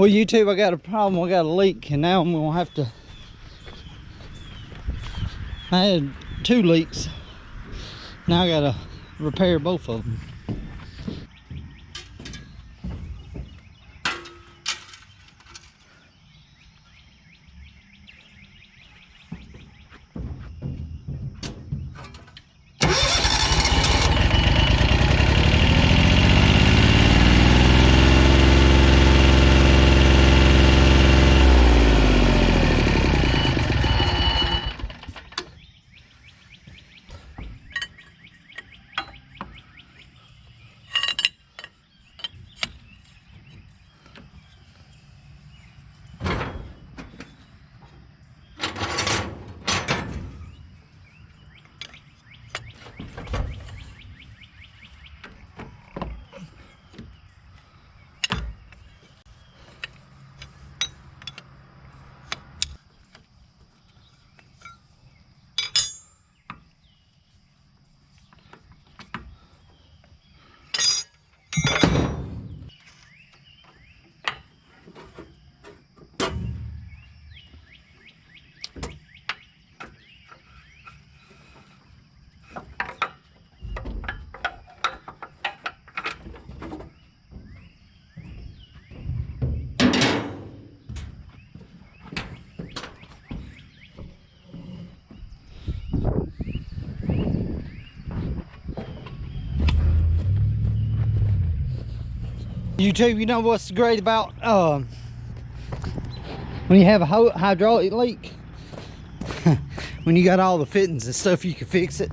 Well, YouTube, I got a problem. I got a leak, and now I'm gonna have to. I had 2 leaks. Now I gotta repair both of them. YouTube, you know what's great about when you have a hydraulic leak? When you got all the fittings and stuff, you can fix it.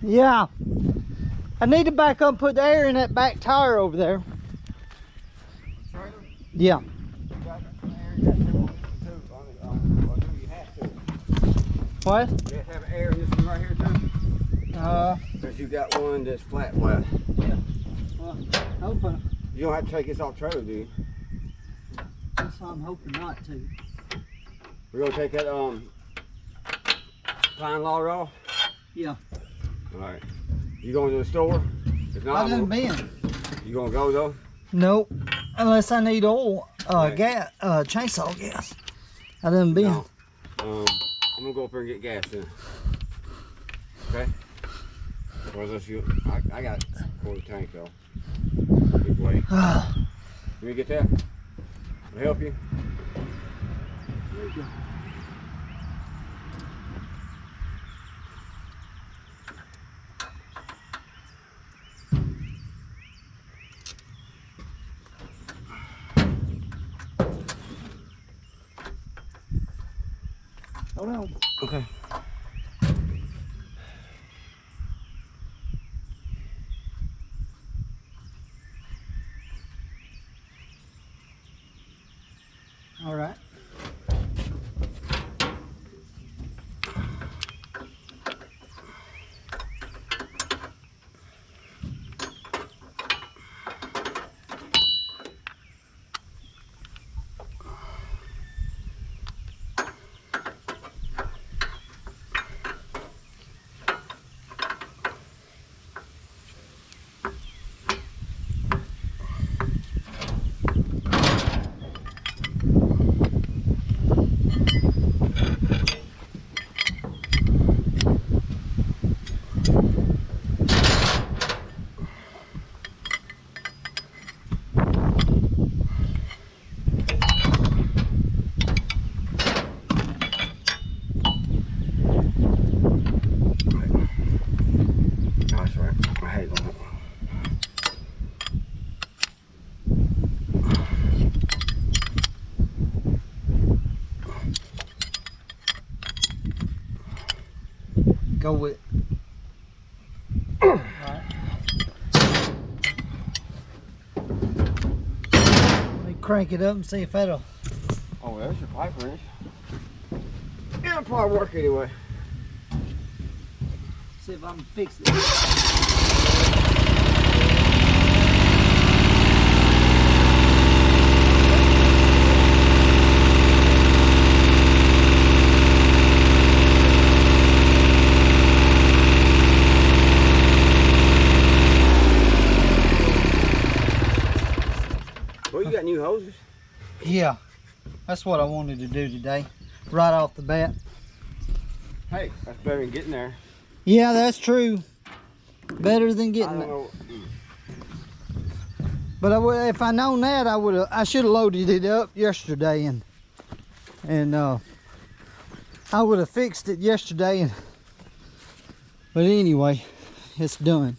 Yeah. I need to back up and put the air in that back tire over there. Trailer? Yeah. What? You have air in this one right here too? Because you got one that's flat. Yeah. Well, hoping. You don't have to take this off trailer, do you? That's what I'm hoping not to. We're gonna take that pine log off? Yeah. Alright. You going to the store? If not, I done been. you gonna go though? Nope. Unless I need oil, Right. gas, chainsaw gas. I done been. No. I'm gonna go up there and get gas then. Okay? Or unless you, I got a quarter tank though. Big way. Let me get that. Can I help you? There you go. Hold on. Okay. All right. Go with. All right. Let me crank it up and see if that'll. Oh, there's your pipe wrench. Yeah, it'll probably work anyway. See if I can fix it. Well, you got new hoses? Yeah, that's what I wanted to do today, right off the bat. Hey, that's better than getting there. Yeah, that's true. Better than I getting don't it. know. But if I known that, I should have loaded it up yesterday and I would have fixed it yesterday. But anyway, it's done.